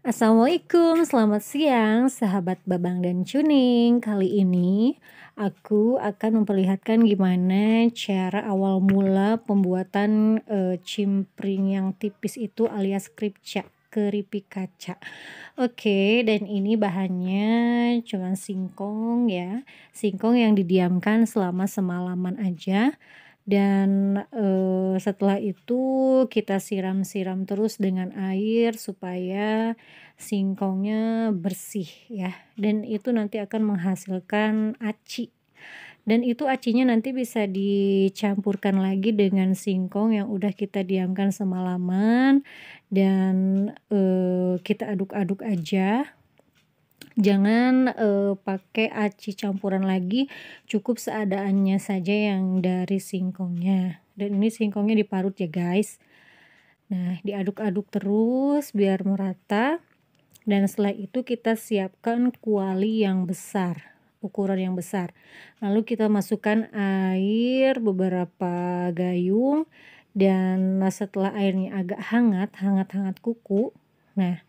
Assalamualaikum, selamat siang sahabat Babang dan Cuning. Kali ini aku akan memperlihatkan gimana cara awal mula pembuatan, cimpring yang tipis itu alias keripik kaca. Oke, dan ini bahannya cuman singkong ya, singkong yang didiamkan selama semalaman aja dan, setelah itu kita siram-siram terus dengan air supaya singkongnya bersih ya, dan itu nanti akan menghasilkan aci. Dan itu acinya nanti bisa dicampurkan lagi dengan singkong yang udah kita diamkan semalaman dan, kita aduk-aduk aja. Jangan, pakai aci campuran lagi, cukup seadanya saja yang dari singkongnya. Dan ini singkongnya diparut ya guys. Nah, diaduk-aduk terus biar merata dan setelah itu kita siapkan kuali yang besar, ukuran yang besar. Lalu kita masukkan air beberapa gayung dan setelah airnya agak hangat kuku, nah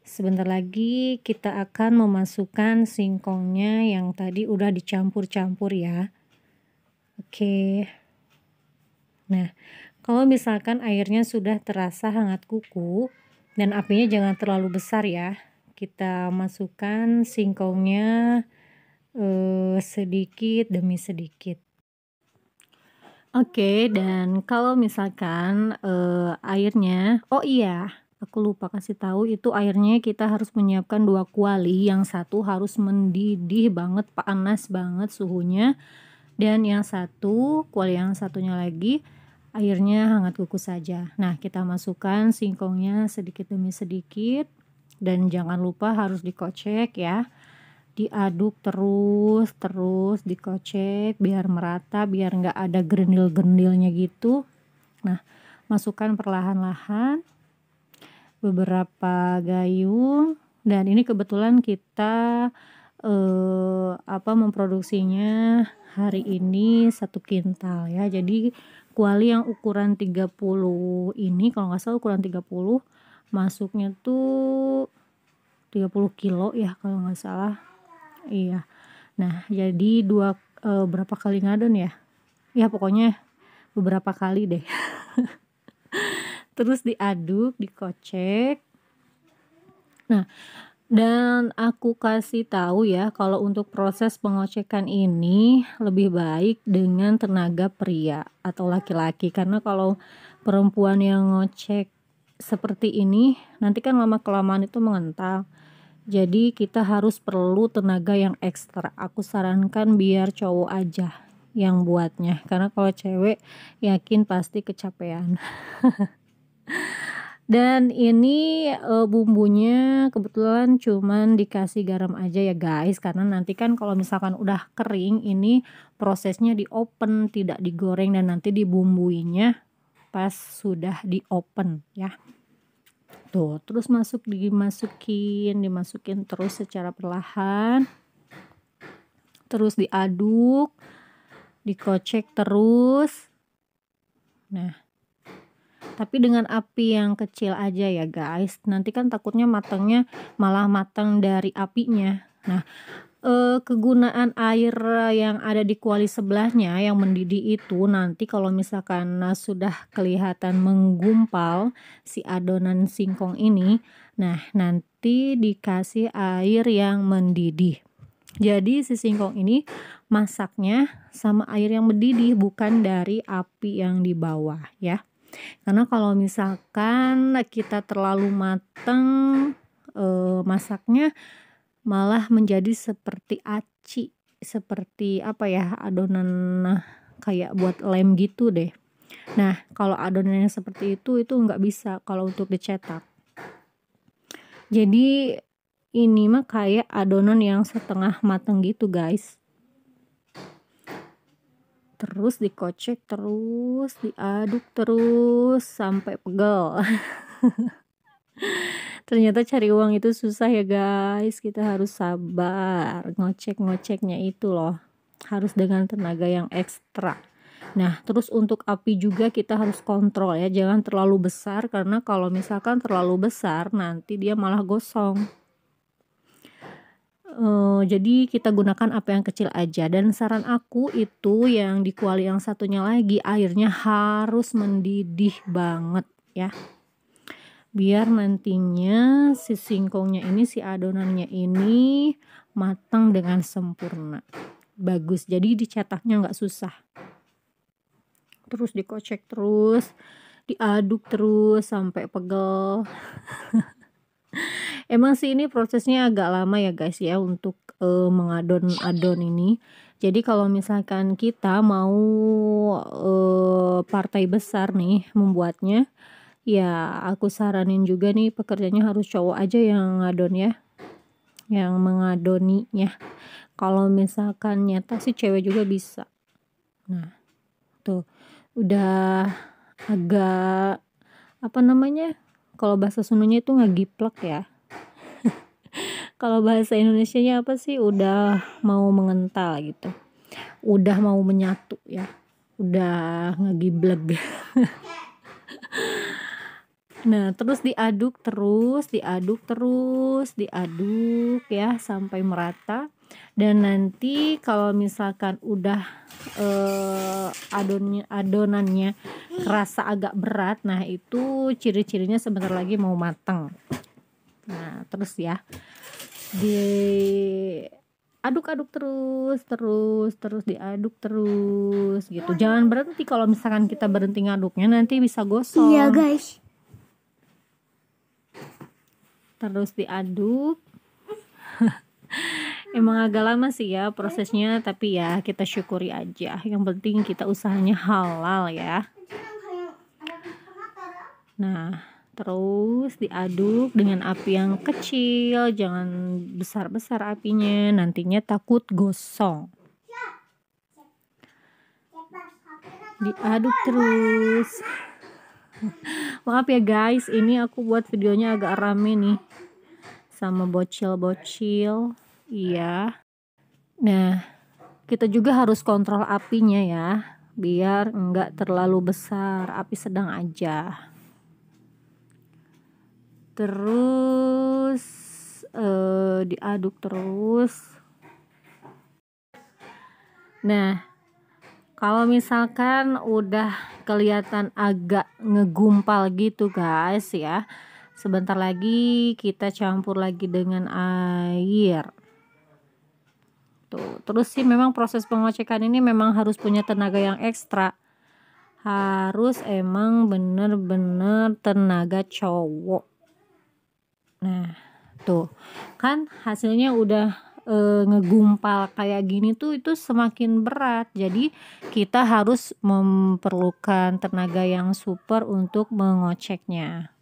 sebentar lagi kita akan memasukkan singkongnya yang tadi udah dicampur-campur ya. Oke. Nah, kalau misalkan airnya sudah terasa hangat kuku dan apinya jangan terlalu besar ya. Kita masukkan singkongnya sedikit demi sedikit. Oke, dan kalau misalkan, airnya oh iya, aku lupa kasih tahu itu airnya kita harus menyiapkan 2 kuali, yang satu harus mendidih banget, panas banget suhunya, dan kuali yang satunya lagi airnya hangat kuku saja. Nah, kita masukkan singkongnya sedikit demi sedikit dan jangan lupa harus dikocek ya. Diaduk terus dikocek biar merata, biar nggak ada gerendil-gerendilnya gitu. Nah, masukkan perlahan-lahan beberapa gayung dan ini kebetulan kita memproduksinya hari ini 1 kintal ya. Jadi kuali yang ukuran 30 ini kalau nggak salah ukuran 30 masuknya tuh 30 kilo ya kalau nggak salah. Iya. Nah, jadi berapa kali ngadon ya? Ya pokoknya beberapa kali deh. Terus diaduk, dikocek. Nah, dan aku kasih tahu ya kalau untuk proses pengocekan ini lebih baik dengan tenaga pria atau laki-laki, karena kalau perempuan yang ngocek seperti ini nanti kan lama-kelamaan itu mengental. Jadi kita harus perlu tenaga yang ekstra. Aku sarankan biar cowok aja yang buatnya, karena kalau cewek yakin pasti kecapean. Dan ini, bumbunya kebetulan cuman dikasih garam aja ya guys, karena nanti kan kalau misalkan udah kering ini prosesnya di-open, tidak digoreng dan nanti dibumbuinya pas sudah di-open ya. Tuh, terus dimasukin terus secara perlahan. Terus diaduk, dikocek terus. Nah, tapi dengan api yang kecil aja ya guys. Nanti kan takutnya matangnya malah matang dari apinya. Nah, kegunaan air yang ada di kuali sebelahnya yang mendidih itu nanti kalau misalkan sudah kelihatan menggumpal si adonan singkong ini, nah nanti dikasih air yang mendidih. Jadi si singkong ini masaknya sama air yang mendidih, bukan dari api yang di bawah ya. Karena kalau misalkan kita terlalu mateng masaknya malah menjadi seperti aci, seperti adonan kayak buat lem gitu deh. Nah, kalau adonannya seperti itu nggak bisa kalau untuk dicetak. Jadi ini mah kayak adonan yang setengah mateng gitu guys. Terus dikocek terus, diaduk terus sampai pegel. Ternyata cari uang itu susah ya guys, kita harus sabar, ngocek-ngoceknya itu loh, harus dengan tenaga yang ekstra. Nah, terus untuk api juga kita harus kontrol ya, jangan terlalu besar karena kalau misalkan terlalu besar nanti dia malah gosong. Jadi kita gunakan api yang kecil aja, dan saran aku itu yang di kuali yang satunya lagi airnya harus mendidih banget ya. Biar nantinya si singkongnya ini, si adonannya ini matang dengan sempurna. Bagus, jadi dicetaknya nggak susah. Terus dikocek terus, diaduk terus sampai pegel. Emang sih ini prosesnya agak lama ya guys ya untuk mengadon-adon ini. Jadi kalau misalkan kita mau partai besar nih membuatnya, ya aku saranin juga nih pekerjanya harus cowok aja yang ngadon ya, yang mengadoninya. Kalau misalkan nyetak sih cewek juga bisa. Nah tuh udah agak apa namanya, kalau bahasa Sundanya itu ngegiplek ya. Kalau bahasa Indonesianya apa sih, udah mau mengental gitu, udah mau menyatu ya, udah ngegibleg. Nah terus diaduk terus, diaduk ya sampai merata. Dan nanti kalau misalkan udah adonannya kerasa agak berat, nah itu ciri-cirinya sebentar lagi mau matang. Nah terus ya diaduk-aduk terus diaduk terus gitu, jangan berhenti. Kalau misalkan kita berhenti ngaduknya nanti bisa gosong. Iya guys. Terus diaduk. Emang agak lama sih ya prosesnya, tapi ya kita syukuri aja, yang penting kita usahanya halal ya. Nah terus diaduk dengan api yang kecil, jangan besar-besar apinya, nantinya takut gosong. Diaduk terus. Maaf ya guys, ini aku buat videonya agak rame nih sama bocil-bocil. Iya. Nah kita juga harus kontrol apinya ya, biar enggak terlalu besar, api sedang aja. Terus diaduk terus. Nah kalau misalkan udah kelihatan agak ngegumpal gitu guys ya, sebentar lagi kita campur lagi dengan air. Tuh, terus sih memang proses pengocekan ini memang harus punya tenaga yang ekstra. Harus emang bener-bener tenaga cowok. Nah tuh kan hasilnya udah ngegumpal kayak gini tuh, itu semakin berat. Jadi kita harus memerlukan tenaga yang super untuk mengoceknya.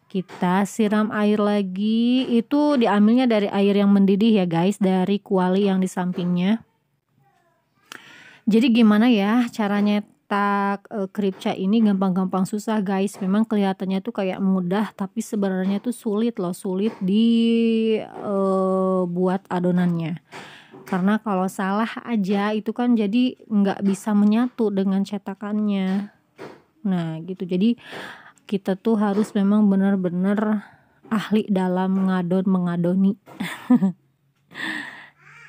Kita siram air lagi, itu diambilnya dari air yang mendidih ya guys, dari kuali yang di sampingnya. Jadi gimana ya cara nyetak kripca ini, gampang-gampang susah guys. Memang kelihatannya tuh kayak mudah, tapi sebenarnya tuh sulit loh, sulit buat adonannya. Karena kalau salah aja itu kan jadi nggak bisa menyatu dengan cetakannya. Nah gitu, jadi kita tuh harus memang benar-benar ahli dalam mengadoni.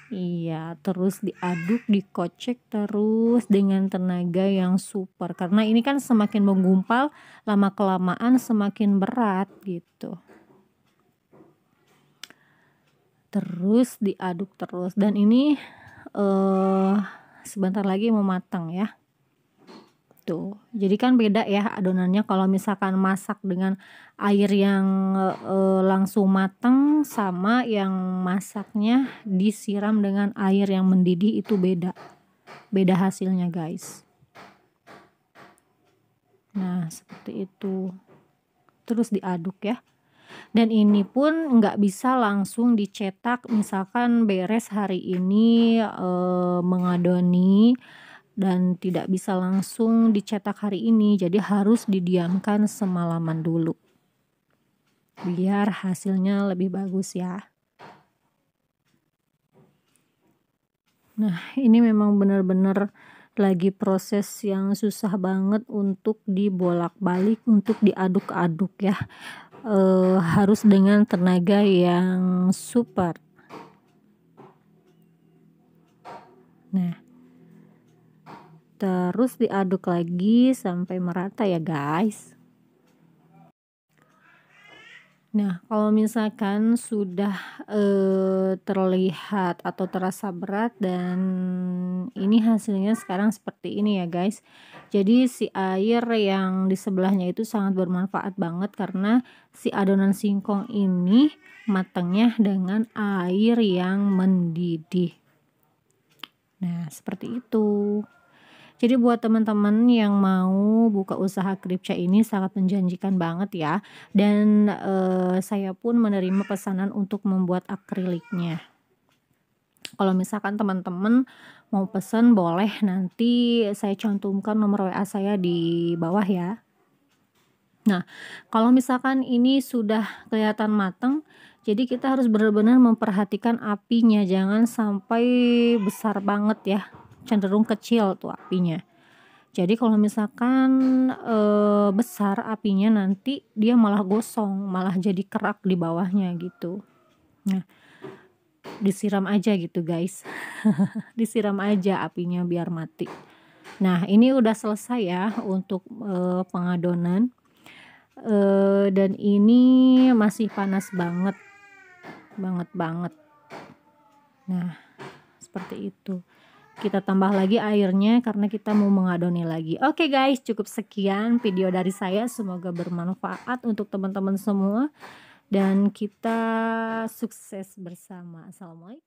Iya, terus diaduk, dikocek terus dengan tenaga yang super. Karena ini kan semakin menggumpal, lama-kelamaan semakin berat gitu. Terus diaduk terus, dan ini sebentar lagi mau matang ya. Tuh, jadi kan beda ya adonannya kalau misalkan masak dengan air yang langsung matang sama yang masaknya disiram dengan air yang mendidih, itu beda hasilnya guys. Nah seperti itu, terus diaduk ya. Dan ini pun nggak bisa langsung dicetak, misalkan beres hari ini mengadoni dan tidak bisa langsung dicetak hari ini, jadi harus didiamkan semalaman dulu biar hasilnya lebih bagus ya. Nah ini memang benar-benar lagi proses yang susah banget untuk dibolak-balik, untuk diaduk-aduk ya. Harus dengan tenaga yang super. Nah, terus diaduk lagi sampai merata ya guys. Nah, kalau misalkan sudah terlihat atau terasa berat dan ini hasilnya sekarang seperti ini ya guys. Jadi si air yang di sebelahnya itu sangat bermanfaat banget karena si adonan singkong ini matangnya dengan air yang mendidih. Nah, seperti itu. Jadi buat teman-teman yang mau buka usaha kripca ini sangat menjanjikan banget ya. Dan saya pun menerima pesanan untuk membuat akriliknya. Kalau misalkan teman-teman mau pesan boleh, nanti saya cantumkan nomor WA saya di bawah ya. Nah, kalau misalkan ini sudah kelihatan matang, jadi kita harus benar-benar memperhatikan apinya, jangan sampai besar banget ya, cenderung kecil tuh apinya. Jadi kalau misalkan besar apinya, nanti dia malah gosong, malah jadi kerak di bawahnya gitu. Nah, disiram aja gitu guys. Disiram aja apinya biar mati. Nah, ini udah selesai ya untuk pengadonan. Dan ini masih panas banget. Banget. Nah, seperti itu. Kita tambah lagi airnya karena kita mau mengadoni lagi. Oke guys, cukup sekian video dari saya. Semoga bermanfaat untuk teman-teman semua. Dan kita sukses bersama. Assalamualaikum.